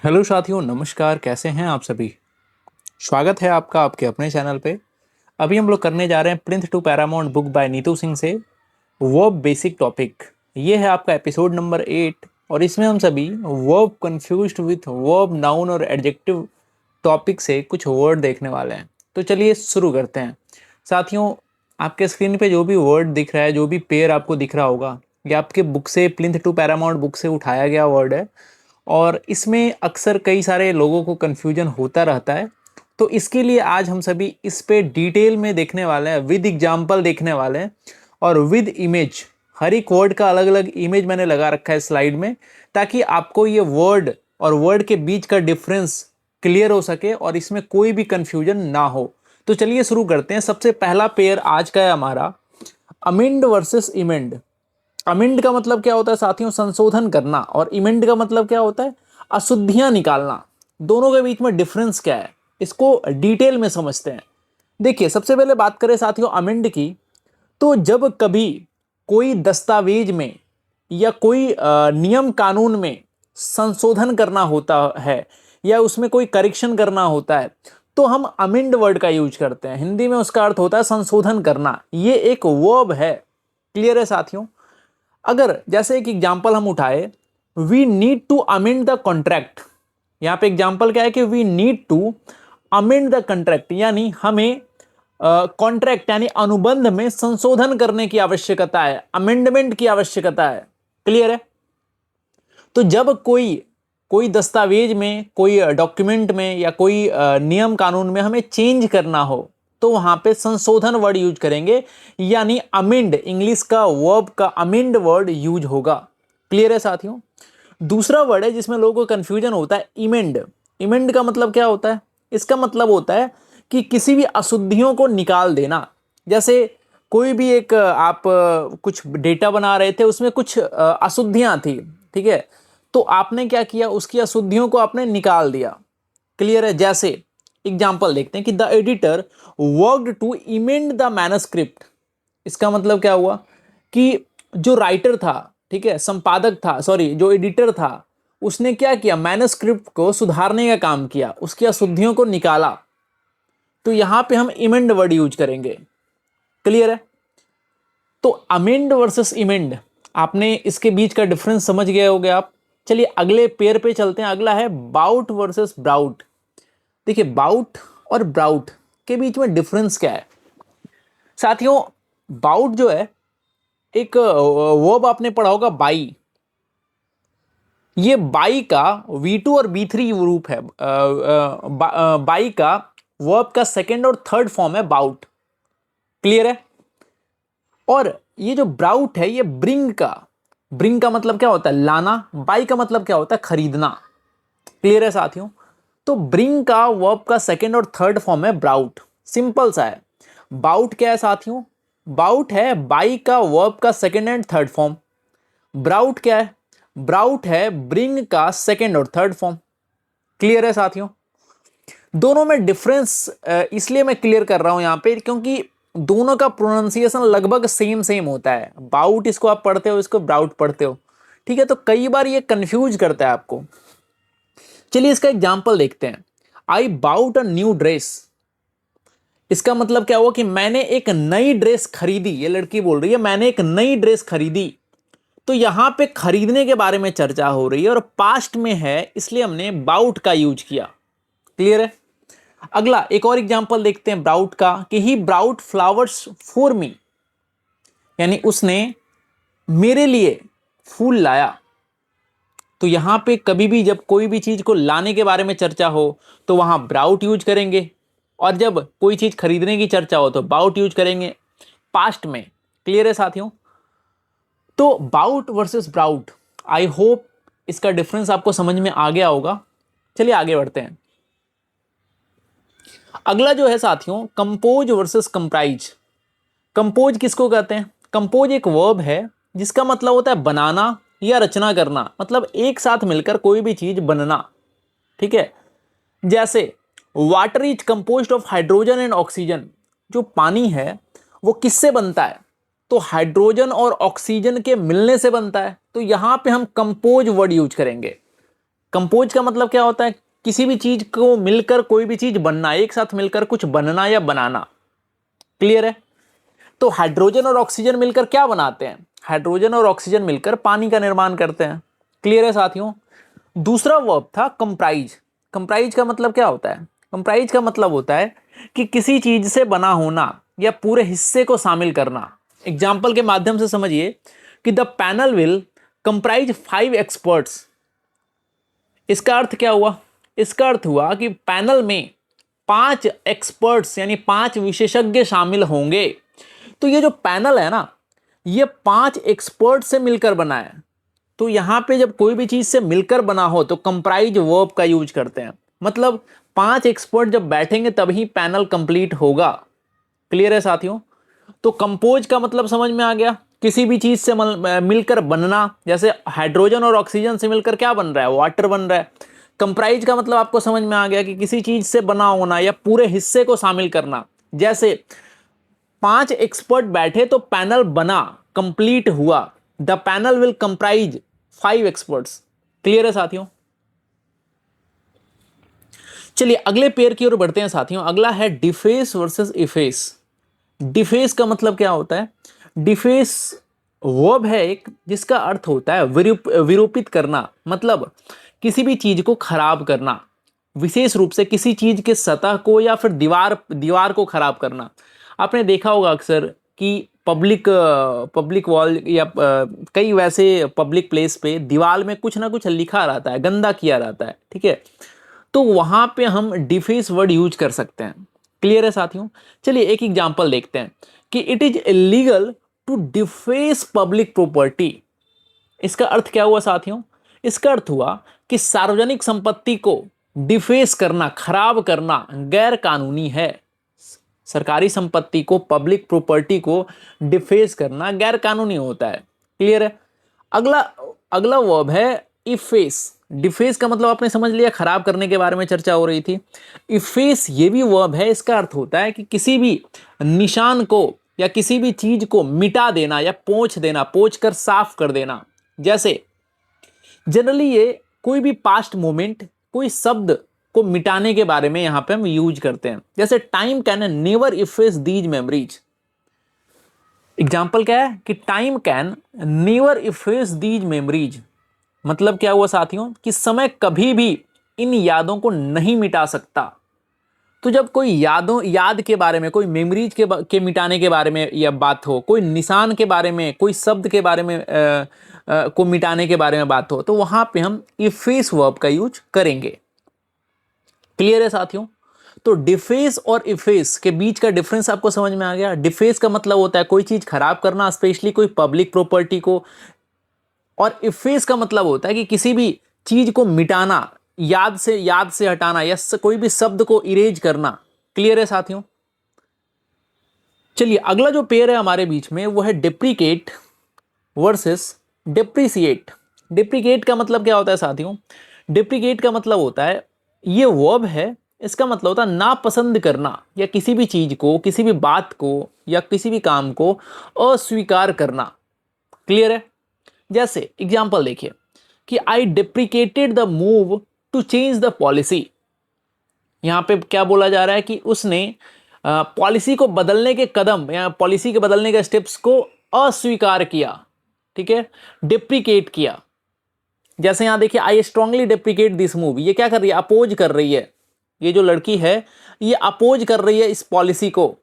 Hello साथियों, नमस्कार। कैसे हैं आप सभी? स्वागत है आपका आपके अपने चैनल पे। अभी हम लोग करने जा रहे हैं Plinth to Paramount book by Neetu Singh से वर्ब बेसिक टॉपिक। ये है आपका एपिसोड नंबर 8 और इसमें हम सभी verb confused with verb noun और एडजेक्टिव टॉपिक से कुछ वर्ड देखने वाले हैं। तो चलिए शुरू करते हैं। साथियों, आपके स्क्रीन पे जो भी वर्ड दिख रहा है, जो भी पेयर आपको दिख रहा होगा, ये आपके बुक से प्लिंथ टू पैरामाउंट बुक से उठाया गया वर्ड है और इसमें अक्सर कई सारे लोगों को कन्फ्यूजन होता रहता है। तो इसके लिए आज हम सभी इस पे डिटेल में देखने वाले हैं, विद एग्जाम्पल देखने वाले हैं और विद इमेज। हर एक वर्ड का अलग अलग इमेज मैंने लगा रखा है स्लाइड में, ताकि आपको ये वर्ड और वर्ड के बीच का डिफरेंस क्लियर हो सके और इसमें कोई भी कंफ्यूजन ना हो। तो चलिए शुरू करते हैं। सबसे पहला पेयर आज का है हमारा अमेंड वर्सेस इमेंड। अमेंड का मतलब क्या होता है साथियों? संशोधन करना। और इमेंड का मतलब क्या होता है? अशुद्धियां निकालना। दोनों के बीच में डिफरेंस क्या है, इसको डिटेल में समझते हैं। देखिए, सबसे पहले बात करें साथियों अमेंड की, तो जब कभी कोई दस्तावेज में या कोई नियम कानून में संशोधन करना होता है या उसमें कोई करेक्शन करना होता है, तो हम अमेंड वर्ड का यूज करते हैं। हिंदी में उसका अर्थ होता है संशोधन करना। ये एक वर्ब है। क्लियर है साथियों? अगर जैसे एक एग्जाम्पल हम उठाए, we need to amend the contract. यहां पे एग्जाम्पल क्या है कि we need to amend the contract, यानी हमें कॉन्ट्रैक्ट यानी अनुबंध में संशोधन करने की आवश्यकता है, अमेंडमेंट की आवश्यकता है। क्लियर है? तो जब कोई कोई दस्तावेज में, कोई डॉक्यूमेंट में या कोई नियम कानून में हमें चेंज करना हो, तो वहां पे संशोधन वर्ड यूज करेंगे, यानी अमेंड। इंग्लिश का वर्ब का अमेंड वर्ड यूज होगा। क्लियर है साथियों? दूसरा वर्ड है जिसमें लोगों को कंफ्यूजन होता है, इमेंड। इमेंड का मतलब क्या होता है? इसका मतलब होता है कि किसी भी अशुद्धियों को निकाल देना। जैसे कोई भी एक आप कुछ डेटा बना रहे थे, उसमें कुछ अशुद्धियां थी, ठीक है, तो आपने क्या किया, उसकी अशुद्धियों को आपने निकाल दिया। क्लियर है? जैसे एग्जाम्पल देखते हैं कि the editor worked to emend the manuscript. इसका मतलब क्या हुआ कि जो राइटर था, ठीक है, संपादक था, सॉरी, जो एडिटर था, उसने क्या किया, मैनस्क्रिप्ट को सुधारने का काम किया, उसकी अशुद्धियों को निकाला। तो यहां पे हम इमेंड वर्ड यूज करेंगे। क्लियर है? तो अमेंड वर्सेस इमेंड, आपने इसके बीच का डिफरेंस समझ गए होगे आप। चलिए अगले पेयर पे चलते हैं। अगला है बाउट वर्सेस ब्राउट। देखिए, बाउट और ब्राउट के बीच में डिफरेंस क्या है साथियों? बाउट जो है, एक वर्ब आपने पढ़ा होगा, बाई। ये बाई का V2 और B3 रूप है। बाई का वर्ब का सेकंड और थर्ड फॉर्म है बाउट। क्लियर है? और ये जो ब्राउट है, ये ब्रिंग का मतलब क्या होता है? लाना। बाई का मतलब क्या होता है? खरीदना। क्लियर है साथियों? तो ब्रिंग का वर्ब का सेकंड और थर्ड फॉर्म है ब्राउट। सिंपल सा है। बाउट क्या है साथियों? बाउट है बाई का वर्ब का second and third form. Brought क्या है? ब्राउट है ब्रिंग का सेकंड और थर्ड फॉर्म। क्लियर है साथियों? दोनों में डिफरेंस इसलिए मैं क्लियर कर रहा हूं यहां पे, क्योंकि दोनों का प्रोनाउंसिएशन लगभग सेम सेम होता है। बाउट इसको आप पढ़ते हो, इसको ब्राउट पढ़ते हो, ठीक है, तो कई बार ये कंफ्यूज करता है आपको। चलिए इसका एग्जांपल देखते हैं। I bought a new dress. इसका मतलब क्या हुआ कि मैंने एक नई ड्रेस खरीदी। ये लड़की बोल रही है मैंने एक नई ड्रेस खरीदी। तो यहां पे खरीदने के बारे में चर्चा हो रही है और पास्ट में है, इसलिए हमने बाउट का यूज किया। क्लियर है? अगला एक और एग्जांपल देखते हैं ब्राउट का, कि ही ब्राउट फ्लावर्स फॉर मी, यानी उसने मेरे लिए फूल लाया। तो यहां पे कभी भी जब कोई भी चीज को लाने के बारे में चर्चा हो, तो वहां ब्राउट यूज करेंगे, और जब कोई चीज खरीदने की चर्चा हो तो बाउट यूज करेंगे पास्ट में। क्लियर है साथियों? तो bought versus brought, I hope इसका डिफरेंस आपको समझ में आ गया होगा। चलिए आगे बढ़ते हैं। अगला जो है साथियों, कंपोज वर्सेस कंप्राइज। कंपोज किसको कहते हैं? कंपोज एक वर्ब है जिसका मतलब होता है बनाना या रचना करना, मतलब एक साथ मिलकर कोई भी चीज बनना। ठीक है? जैसे water is composed of hydrogen and oxygen. जो पानी है वो किससे बनता है? तो हाइड्रोजन और ऑक्सीजन के मिलने से बनता है। तो यहां पे हम कंपोज वर्ड यूज करेंगे। कंपोज का मतलब क्या होता है? किसी भी चीज को मिलकर कोई भी चीज बनना, एक साथ मिलकर कुछ बनना या बनाना। क्लियर है? तो हाइड्रोजन और ऑक्सीजन मिलकर क्या बनाते हैं? हाइड्रोजन और ऑक्सीजन मिलकर पानी का निर्माण करते हैं। क्लियर है साथियों? दूसरा वर्ब था कंप्राइज। कंप्राइज का मतलब क्या होता है? कंप्राइज का मतलब होता है कि किसी चीज से बना होना या पूरे हिस्से को शामिल करना। एग्जाम्पल के माध्यम से समझिए कि the panel will comprise 5 experts. इसका अर्थ क्या हुआ? इसका अर्थ हुआ कि पैनल में 5 एक्सपर्ट्स यानी 5 विशेषज्ञ शामिल होंगे। तो ये जो पैनल है ना, ये 5 एक्सपर्ट से मिलकर बना है। तो यहां पे जब कोई भी चीज से मिलकर बना हो तो कंप्राइज वर्ब का यूज करते हैं। मतलब 5 एक्सपर्ट जब बैठेंगे तभी पैनल कंप्लीट होगा। क्लियर है साथियों? तो कंपोज का मतलब समझ में आ गया, किसी भी चीज से मिलकर बनना। जैसे हाइड्रोजन और ऑक्सीजन से मिलकर क्या बन रहा है? वाटर बन रहा है। कंप्राइज का मतलब आपको समझ में आ गया कि किसी चीज से बना होना या पूरे हिस्से को शामिल करना। जैसे 5 एक्सपर्ट बैठे तो पैनल बना, कंप्लीट हुआ। The panel will comprise 5 experts. Clear है साथियों? चलिए अगले पेयर की ओर बढ़ते हैं साथियों। अगला है डिफेस वर्सेस इफेस। डिफेस का मतलब क्या होता है? डिफेस वर्ब है एक, जिसका अर्थ होता है विरूपित करना। मतलब किसी भी चीज को खराब करना, विशेष रूप से किसी चीज के सतह को या फिर दीवार को खराब करना। आपने देखा होगा अक्सर कि पब्लिक वॉल या कई वैसे पब्लिक प्लेस पे दीवार में कुछ ना कुछ लिखा रहता है, गंदा किया रहता है। ठीक है? तो वहां पे हम डिफेस वर्ड यूज कर सकते हैं। क्लियर है साथियों? चलिए एक एग्जांपल देखते हैं कि it is illegal to deface public property. इसका अर्थ क्या हुआ साथियों? इसका अर्थ हुआ कि सार्वजनिक संपत्ति को डिफेस करना, खराब करना गैर कानूनी है। सरकारी संपत्ति को, पब्लिक प्रॉपर्टी को डिफेस करना गैर कानूनी होता है। क्लियर है? अगला अगला वर्ब है इफेस। डिफेस का मतलब आपने समझ लिया, खराब करने के बारे में चर्चा हो रही थी। इफेस ये भी वर्ब है। इसका अर्थ होता है कि किसी भी निशान को या किसी भी चीज को मिटा देना या पोंछ देना, पोंछ कर साफ कर देना। जैसे जनरली ये कोई भी पास्ट मोमेंट, कोई शब्द को मिटाने के बारे में यहां पे हम यूज करते हैं। जैसे time can never efface these memories. Example क्या है कि time can never efface these memories. मतलब क्या हुआ साथियों कि समय कभी भी इन यादों को नहीं मिटा सकता। तो जब कोई याद के बारे में, कोई मेमोरीज के मिटाने के बारे में या बात हो, कोई निशान के बारे में, कोई शब्द के बारे में को मिटाने के बारे में बात हो, तो वहां पे हम इफेस वर्ब का यूज करेंगे। क्लियर है साथियों? तो डिफेस और इफेस के बीच का डिफरेंस आपको समझ में आ गया। डिफेस का मतलब होता है कोई चीज खराब करना, स्पेशली कोई पब्लिक प्रॉपर्टी को। और इफेस का मतलब होता है कि किसी भी चीज को मिटाना, याद से हटाना या कोई भी शब्द को इरेज करना। क्लियर है साथियों? चलिए अगला जो पेयर है हमारे बीच में वो है डिप्रिकेट वर्सेस डिप्रिसिएट। डिप्रिकेट का मतलब क्या होता है साथियों? डिप्रिकेट का मतलब होता है, ये वर्ब है, इसका मतलब होता है नापसंद करना या किसी भी चीज को, किसी भी बात को या किसी भी काम को अस्वीकार करना। क्लियर है? जैसे एग्जाम्पल देखिए कि I deprecated the move to change the policy. यहां पे क्या बोला जा रहा है कि उसने पॉलिसी को बदलने के कदम या पॉलिसी के बदलने के स्टेप्स को अस्वीकार किया। ठीक है? डिप्रिकेट किया। जैसे यहां देखिए आई स्ट्रांगली डिप्रिकेट दिस मूव। ये क्या कर रही है? अपोज कर रही है। ये जो लड़की है ये अपोज कर रही है इस पॉलिसी को।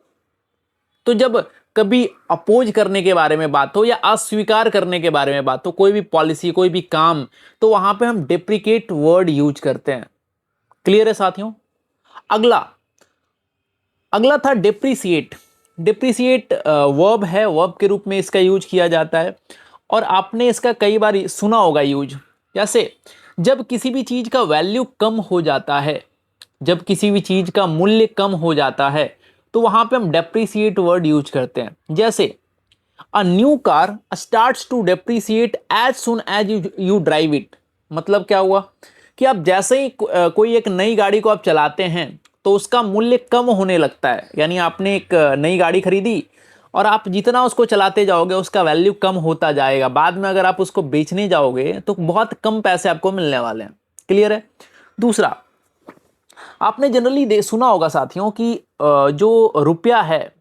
तो जब कभी अपोज करने के बारे में बात हो या अस्वीकार करने के बारे में बात हो, कोई भी पॉलिसी, कोई भी काम, तो वहां पे हम डिप्रिकेट वर्ड यूज करते हैं। क्लियर है साथियों? अगला अगला था डिप्रिसिएट। डिप्रिसिएट वर्ब है, वर्ब के रूप में इसका यूज किया जाता है और आपने इसका कई बार सुना होगा यूज। जैसे जब किसी भी चीज का वैल्यू कम हो जाता है, जब किसी भी चीज का मूल्य कम हो जाता है, तो वहां पे हम डेप्रिसिएट वर्ड यूज करते हैं। जैसे a new car starts to depreciate as soon as you drive it. मतलब क्या हुआ कि आप जैसे ही कोई एक नई गाड़ी को आप चलाते हैं तो उसका मूल्य कम होने लगता है। यानी आपने एक नई गाड़ी खरीदी और आप जितना उसको चलाते जाओगे उसका वैल्यू कम होता जाएगा। बाद में अगर आप उसको बेचने जाओगे तो बहुत कम पैसे आपको मिलने वाले हैं। क्लियर है। दूसरा, आपने जनरली सुना होगा साथियों कि जो रुपया है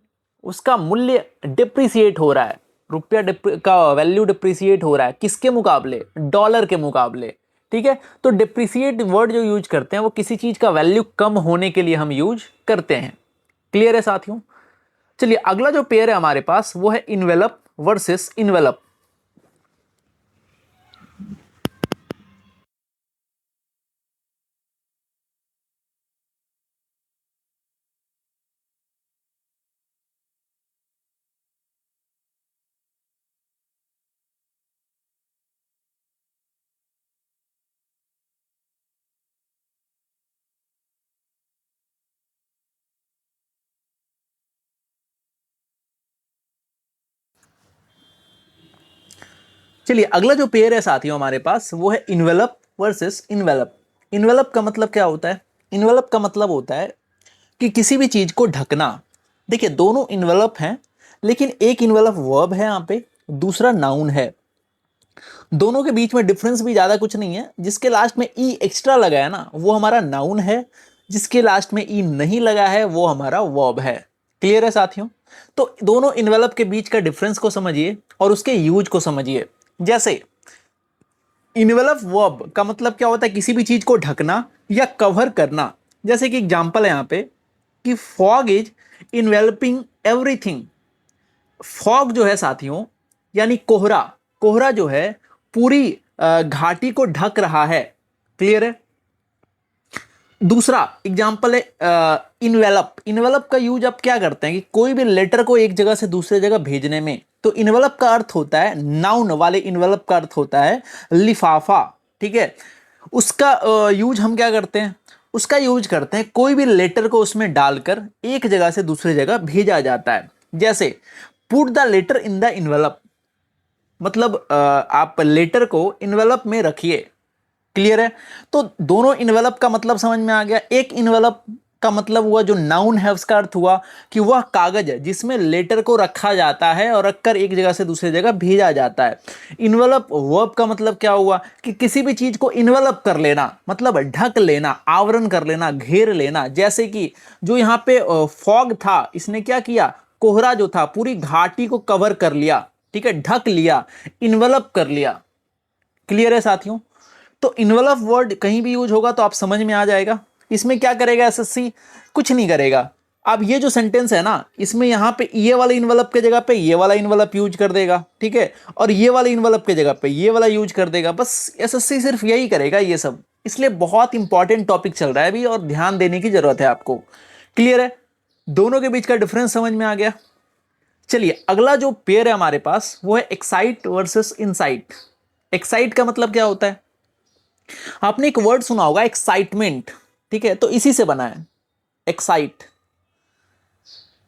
उसका मूल्य डिप्रिसिएट हो रहा है, रुपया का वैल्यू डिप्रिसिएट हो रहा है, किसके मुकाबले? डॉलर के मुकाबले। ठीक है, तो डिप्रिसिएट वर्ड जो यूज करते हैं वो किसी चीज का वैल्यू कम होने के लिए हम यूज करते हैं। क्लियर है साथियों। चलिए अगला जो पेयर है हमारे पास वो है इन्वेलप वर्सेस इन्वेलप। चलिए अगला जो पेयर है साथियों हमारे पास वो है इन्वेलप वर्सेस इन्वेलप। इन्वेलप का मतलब क्या होता है? इन्वेलप का मतलब होता है कि किसी भी चीज को ढकना। देखिए दोनों इन्वेलप हैं, लेकिन एक इन्वेलप वर्ब है यहाँ पे, दूसरा नाउन है। दोनों के बीच में डिफरेंस भी ज्यादा कुछ नहीं है। जिसके लास्ट में ई एक्स्ट्रा लगा है ना वो हमारा नाउन है, जिसके लास्ट में ई नहीं लगा है वो हमारा वर्ब है। क्लियर है साथियों। तो दोनों इन्वेलप के बीच का डिफरेंस को समझिए और उसके यूज को समझिए। जैसे इन्वेलप वर्ब का मतलब क्या होता है? किसी भी चीज को ढकना या कवर करना। जैसे कि एग्जांपल है यहाँ पे कि फॉग इज इन्वेलपिंग एवरीथिंग। फॉग जो है साथियों यानी कोहरा, कोहरा जो है पूरी घाटी को ढक रहा है। क्लियर है। दूसरा एग्जांपल है इन्वेलप। इन्वेलप का यूज आप क्या करते हैं कि कोई भी लेटर को एक जगह से दूसरे जगह भेजने में, तो इन्वेलप का अर्थ होता है, नाउन वाले इन्वेलप का अर्थ होता है लिफाफा। ठीक है, उसका यूज हम क्या करते हैं? उसका यूज करते हैं कोई भी लेटर को उसमें डालकर एक जगह से दूसरी जगह भेजा जाता है। जैसे put the letter in the envelope, मतलब आप लेटर को इन्वेलप में रखिए। क्लियर है। तो दोनों इन्वेलप का मतलब समझ में आ गया। एक इन्वेलप का मतलब हुआ जो नाउन है उसका अर्थ हुआ कि वह कागज है जिसमें लेटर को रखा जाता है और रखकर एक जगह से दूसरी जगह भेजा जाता है। इन्वेलप वर्ब का मतलब क्या हुआ कि किसी भी चीज को इन्वेलप कर लेना, मतलब ढक लेना, आवरण कर लेना, घेर लेना। जैसे कि जो यहाँ पे फॉग था, इसने क्या किया? कोहरा जो था पूरी घाटी को कवर कर लिया। ठीक है, ढक लिया, इन्वेलप कर लिया। क्लियर है साथियों। तो इन्वेलप वर्ड कहीं भी यूज होगा तो आप समझ में आ जाएगा। इसमें क्या करेगा एसएससी? कुछ नहीं करेगा। अब ये जो सेंटेंस है ना, इसमें यहां पे ये वाला इन्वेलप के जगह पे ये वाला इन्वेलप यूज कर देगा। ठीक है, और ये वाला इन्वेलप के जगह पे ये वाला यूज कर देगा। बस एसएससी सिर्फ यही करेगा ये सब। इसलिए बहुत इंपॉर्टेंट टॉपिक चल रहा है अभी और ध्यान देने की जरूरत है आपको। क्लियर है। दोनों के बीच का डिफरेंस समझ में आ गया। चलिए अगला जो पेयर है हमारे पास वो है एक्साइट वर्सेस इनसाइट। एक्साइट का मतलब क्या होता है? आपने एक वर्ड सुना होगा एक्साइटमेंट। ठीक है, तो इसी से बना है एक्साइट।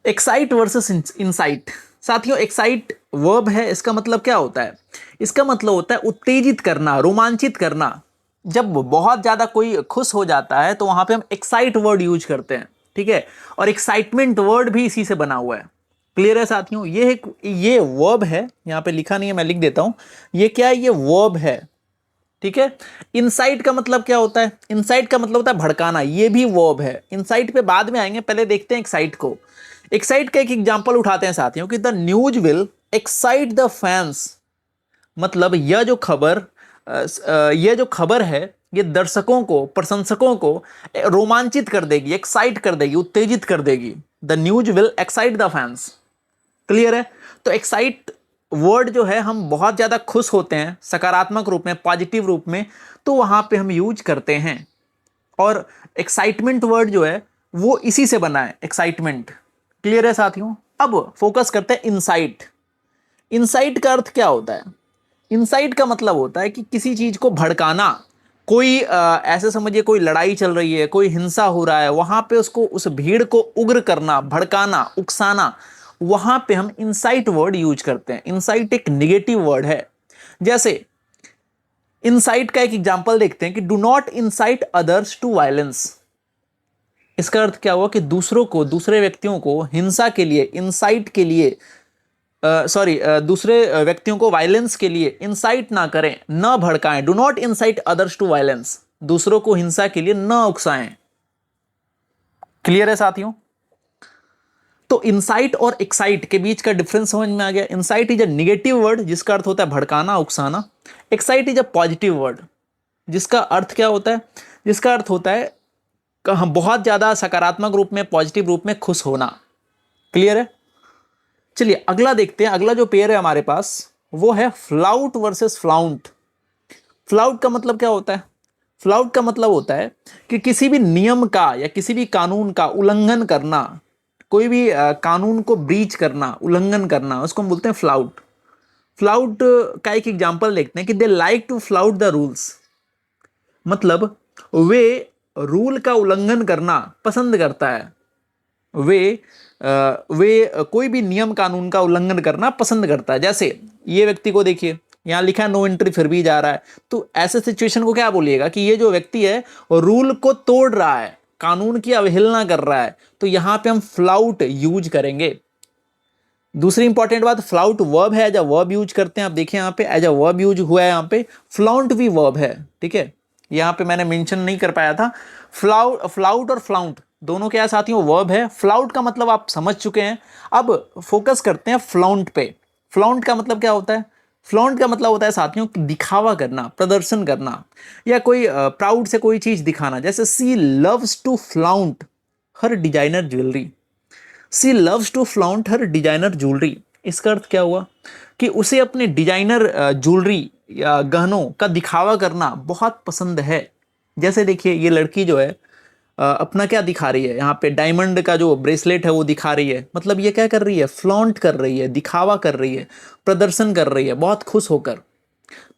Excite versus insight. साथियों एक्साइट वर्ब है, इसका मतलब क्या होता है? इसका मतलब होता है उत्तेजित करना, रोमांचित करना। जब बहुत ज्यादा कोई खुश हो जाता है तो वहां पे हम एक्साइट वर्ड यूज करते हैं। ठीक है, और एक्साइटमेंट वर्ड भी इसी से बना हुआ है। क्लियर है साथियों। ये वर्ब है, यहां पे लिखा नहीं है, मैं लिख देता हूं। ये क्या है? ये वर्ब है। ठीक है। इनसाइट का मतलब क्या होता है? इनसाइट का मतलब होता है भड़काना, ये भी वर्ब है। इनसाइट पे बाद में आएंगे, पहले देखते हैं एक्साइट को। एक्साइट का एक एग्जांपल उठाते हैं साथियों कि the news will excite the fans. मतलब यह जो खबर है ये दर्शकों को, प्रशंसकों को रोमांचित कर देगी, एक्साइट कर देगी, उत्तेजित कर देगी। The news will excite the fans. Clear है। तो एक्साइट वर्ड जो है, हम बहुत ज्यादा खुश होते हैं सकारात्मक रूप में, पॉजिटिव रूप में, तो वहां पे हम यूज करते हैं। और एक्साइटमेंट वर्ड जो है वो इसी से बना है, एक्साइटमेंट। क्लियर है साथियों। अब फोकस करते हैं इनसाइट। इनसाइट का अर्थ क्या होता है? इनसाइट का मतलब होता है कि किसी चीज को भड़काना। कोई ऐसे समझिए कोई लड़ाई चल रही है, कोई हिंसा हो रहा है, वहां पे उसको, उस भीड़ को उग्र करना, भड़काना, उकसाना, वहां पे हम इनसाइट वर्ड यूज करते हैं। इनसाइट एक निगेटिव वर्ड है। जैसे इनसाइट का एक एग्जांपल देखते हैं कि do not incite others to violence. इसका अर्थ क्या हुआ कि दूसरों को, दूसरे व्यक्तियों को हिंसा के लिए, इंसाइट के लिए, दूसरे व्यक्तियों को वायलेंस के लिए इंसाइट ना करें, ना भड़काएं। Do not incite others to violence. दूसरों को हिंसा के लिए न उकसाएं। क्लियर है साथियों? तो इंसाइट और एक्साइट के बीच का डिफरेंस समझ में आ गया। Incite is a negative word जिसका अर्थ होता है भड़काना, उकसाना। Excite is a positive word जिसका अर्थ क्या होता है? जिसका अर्थ होता है बहुत ज्यादा सकारात्मक रूप में, पॉजिटिव रूप में खुश होना। क्लियर है? चलिए अगला देखते हैं। अगला जो पेयर है हमारे पास वो है फ्लाउट वर्सेस फ्लाउंट। फ्लाउट का मतलब क्या होता है? फ्लाउट का मतलब होता है कि किसी भी नियम का या किसी भी कानून का उल्लंघन करना, कोई भी कानून को ब्रीच करना, उल्लंघन करना, उसको हम बोलते हैं फ्लाउट। फ्लाउट का एक एग्जांपल देखते हैं कि they like to flout the rules. मतलब वे रूल का उल्लंघन करना पसंद करता है। वे कोई भी नियम कानून का उल्लंघन करना पसंद करता है। जैसे ये व्यक्ति को देखिए, यहां लिखा है नो एंट्री, फिर भी जा रहा है। तो ऐसे सिचुएशन को क्या बोलिएगा कि ये जो व्यक्ति है रूल को तोड़ रहा है, कानून की अवहेलना कर रहा है। तो यहां पे हम फ्लाउट यूज करेंगे। दूसरी इंपॉर्टेंट बात, फ्लाउट वर्ब है, एज अ वर्ब यूज करते हैं। आप देखिए यहाँ पे एज अ वर्ब यूज हुआ है। यहाँ पे फ्लाउंट भी वर्ब है। ठीक है, यहाँ पे मैंने मेंशन नहीं कर पाया था। फ्लाउट और फ्लाउंट दोनों क्या साथियों? वर्ब है। फ्लाउट का मतलब आप समझ चुके हैं। अब फोकस करते हैं फ्लाउंट पे। फ्लाउंट का मतलब क्या होता है? फ्लॉन्ट का मतलब होता है साथियों दिखावा करना, प्रदर्शन करना, या कोई प्राउड से कोई चीज दिखाना। जैसे she loves to flaunt her designer jewellery. She loves to flaunt her designer jewellery. इसका अर्थ क्या हुआ कि उसे अपने डिजाइनर ज्वेलरी या गहनों का दिखावा करना बहुत पसंद है। जैसे देखिए ये लड़की जो है अपना क्या दिखा रही है, यहाँ पे डायमंड का जो ब्रेसलेट है वो दिखा रही है। मतलब ये क्या कर रही है? फ्लॉन्ट कर रही है, दिखावा कर रही है, प्रदर्शन कर रही है बहुत खुश होकर।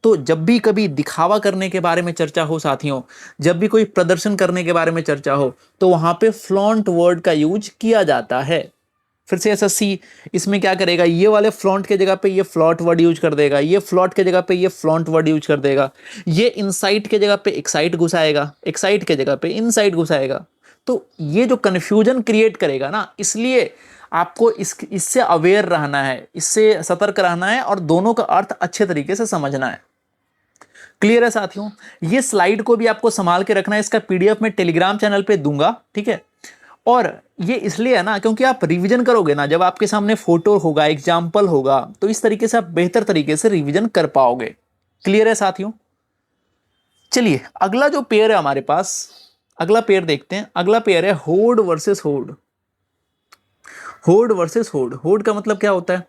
तो जब भी कभी दिखावा करने के बारे में चर्चा हो साथियों, जब भी कोई प्रदर्शन करने के बारे में चर्चा हो, तो वहां पे फ्लॉन्ट वर्ड का यूज किया जाता है। फिर से एसएससी इसमें क्या करेगा? ये वाले फ्लॉन्ट के जगह पे ये फ्लॉट वर्ड यूज कर देगा, ये फ्लॉट के जगह पे ये फ्लॉन्ट वर्ड यूज कर देगा, ये इनसाइट के जगह पे एक्साइट घुसाएगा, एक्साइट के जगह पे इनसाइट घुसाएगा। तो ये जो कंफ्यूजन क्रिएट करेगा ना, इसलिए आपको इससे अवेयर रहना है, इससे सतर्क रहना है और दोनों का अर्थ अच्छे तरीके से समझना है। क्लियर है साथियों? ये स्लाइड को भी आपको संभाल के रखना है। इसका पीडीएफ मैं टेलीग्राम चैनल पे दूंगा। ठीक है, और ये इसलिए है ना क्योंकि आप रिवीजन करोगे ना, जब आपके सामने फोटो होगा, एग्जाम्पल होगा, तो इस तरीके से आप बेहतर तरीके से रिवीजन कर पाओगे। क्लियर है साथियों? चलिए अगला जो पेयर है हमारे पास, अगला पेयर देखते हैं। अगला पेयर है होड वर्सेस होड। होड वर्सेस होड। होड का मतलब क्या होता है?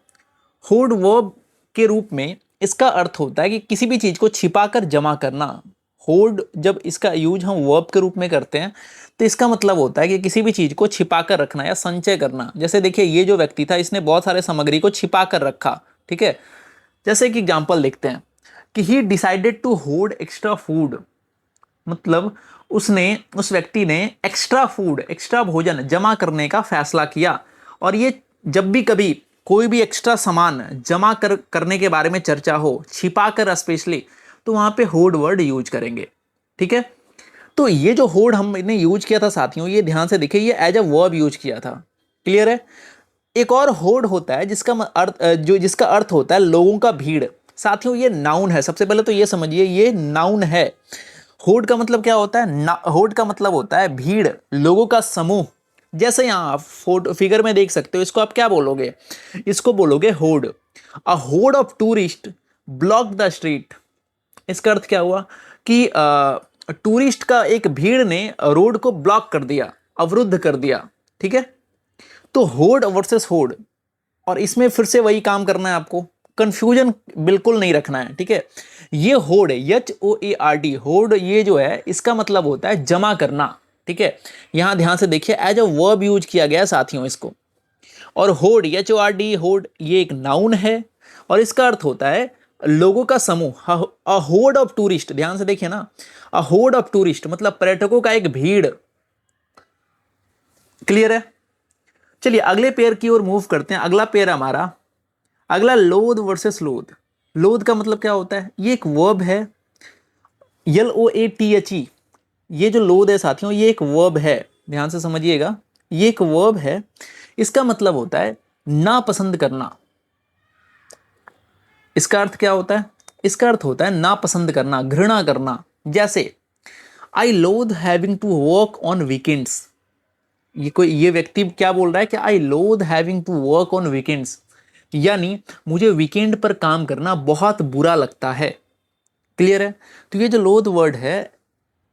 होड वर्ब के रूप में इसका अर्थ होता है कि किसी भी चीज को छिपाकर जमा करना। होड जब इसका यूज हम वर्ब के रूप में करते हैं तो इसका मतलब होता है कि किसी भी चीज को छिपाकर रखना या संचय करना। जैसे देखिए ये जो व्यक्ति था इसने बहुत सारे सामग्री को छिपा कर रखा। ठीक है, जैसे कि एग्जांपल देखते हैं कि ही डिसाइडेड टू होड एक्स्ट्रा फूड। मतलब उस व्यक्ति ने एक्स्ट्रा फूड, एक्स्ट्रा भोजन जमा करने का फैसला किया। और ये जब भी कभी कोई भी एक्स्ट्रा सामान जमा करने के बारे में चर्चा हो, छिपा कर स्पेशली, तो वहां पे होड वर्ड यूज करेंगे। ठीक है, तो ये जो होड हमने यूज किया था साथियों, ये ध्यान से देखिए, ये एज अ वर्ब यूज किया था। क्लियर है? एक और होड होता है जिसका अर्थ होता है लोगों का भीड़। साथियों ये नाउन है। सबसे पहले तो ये समझिए ये नाउन है। होड का मतलब क्या होता है? होड का मतलब होता है भीड़, लोगों का समूह। जैसे यहां आप फोटो फिगर में देख सकते हो, इसको आप क्या बोलोगे? इसको बोलोगे होड। अ होड of tourist block the street. इसका अर्थ क्या हुआ कि टूरिस्ट का एक भीड़ ने रोड को ब्लॉक कर दिया, अवरुद्ध कर दिया। ठीक है, तो होड वर्सेस होड, और इसमें फिर से वही काम करना है आपको, कंफ्यूजन बिल्कुल नहीं रखना है। ठीक है, ये होड है, HOARD, होड ये जो है इसका मतलब होता है जमा करना। ठीक है, यहां ध्यान से देखिए एज अ वर्ब यूज किया गया साथियों इसको। और होड, HORD, होड ये एक नाउन है और इसका अर्थ होता है लोगों का समूह। अ होड ऑफ टूरिस्ट, ध्यान से देखिए ना, अ होड ऑफ टूरिस्ट मतलब पर्यटकों का एक भीड़। क्लियर है? चलिए अगले पेयर की ओर मूव करते हैं। अगला पेयर हमारा, अगला लोध वर्सेस लोध। लोध का मतलब क्या होता है? ये एक वर्ब है, LOATHE। ये जो लोध है साथियों ये एक वर्ब है, ध्यान से समझिएगा, ये एक वर्ब है। इसका मतलब होता है नापसंद करना। इसका अर्थ क्या होता है? इसका अर्थ होता है नापसंद करना, घृणा करना। जैसे I loathe having to work on weekends. ये व्यक्ति क्या बोल रहा है कि I loathe having to work on weekends, यानी मुझे वीकेंड पर काम करना बहुत बुरा लगता है। क्लियर है? तो ये जो लोथ वर्ड है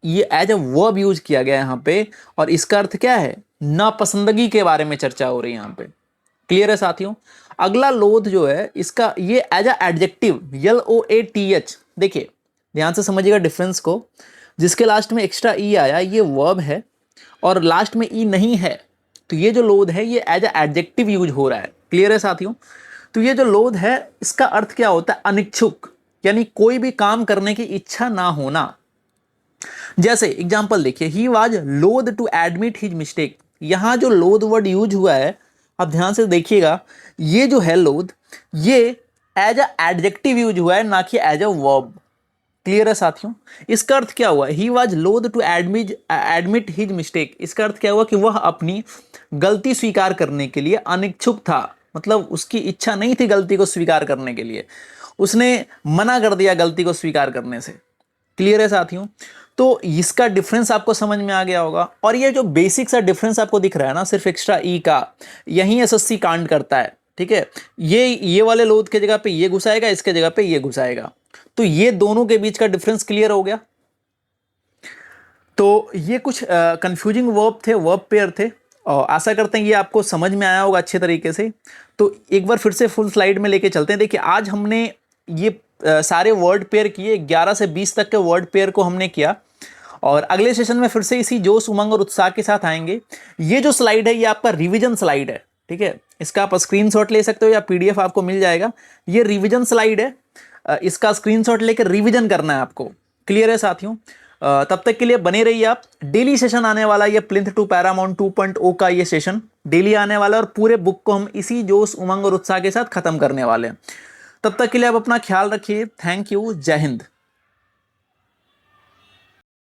ये एज अ वर्ब यूज किया गया है यहाँ पे, और इसका अर्थ क्या है? नापसंदगी के बारे में चर्चा हो रही है यहाँ पे। क्लियर है साथियों? अगला लोथ जो है इसका ये एज अ एडजेक्टिव, LOATH। देखिए ध्यान से समझिएगा डिफरेंस को। जिसके लास्ट में एक्स्ट्रा ई आया ये वर्ब है और लास्ट में ई नहीं है, तो ये जो लोथ है ये एज अ एडजेक्टिव यूज हो रहा है। क्लियर है साथियों? तो ये जो लोथ है इसका अर्थ क्या होता है? अनिच्छुक, यानी कोई भी काम करने की इच्छा ना होना। जैसे एग्जाम्पल देखिए, ही वॉज लोथ टू एडमिट हिज मिस्टेक। यहां जो लोथ वर्ड यूज हुआ है आप ध्यान से देखिएगा, ये जो है लोथ ये एज अ एडजेक्टिव यूज हुआ है, ना कि एज अ वर्ब। क्लियर है साथियों? इसका अर्थ क्या हुआ? ही वॉज लोथ टू एडमिट हिज मिस्टेक। इसका अर्थ क्या हुआ कि वह अपनी गलती स्वीकार करने के लिए अनिच्छुक था, मतलब उसकी इच्छा नहीं थी गलती को स्वीकार करने के लिए, उसने मना कर दिया गलती को स्वीकार करने से। क्लियर है साथियों? तो इसका डिफरेंस आपको समझ में आ गया होगा। और ये जो बेसिक सा डिफरेंस आपको दिख रहा है ना, सिर्फ एक्स्ट्रा ई का, यही SSC कांड करता है। ठीक है? ये वाले लोथ के जगह पे ये घुसाएगा, इसके जगह पे ये घुसाएगा, तो ये दोनों के बीच का डिफरेंस क्लियर हो गया। तो ये कुछ कंफ्यूजिंग वर्ब थे, वर्ब पेयर थे, और आशा करते हैं ये आपको समझ में आया होगा अच्छे तरीके से। तो एक बार फिर से फुल स्लाइड में लेके चलते हैं। देखिए आज हमने ये सारे वर्ड पेयर किए, 11 से 20 तक के वर्ड पेयर को हमने किया, और अगले सेशन में फिर से इसी जोश उमंग और उत्साह के साथ आएंगे। ये जो स्लाइड है ये आपका रिवीजन स्लाइड है। ठीक है? इसका आप स्क्रीनशॉट ले सकते हो या PDF आपको मिल जाएगा। ये रिवीजन स्लाइड है, इसका स्क्रीनशॉट लेकर रिवीजन करना है आपको। क्लियर है साथियों? तब तक के लिए बने रहिए आप। डेली सेशन आने वाला है, ये प्लिंथ टू पैरामाउंट 2.0 का ये सेशन डेली आने वाला है, और पूरे बुक को हम इसी जोश उमंग और उत्साह के साथ खत्म करने वाले हैं। तब तक के लिए आप अपना ख्याल रखिए। Thank you. जय हिंद।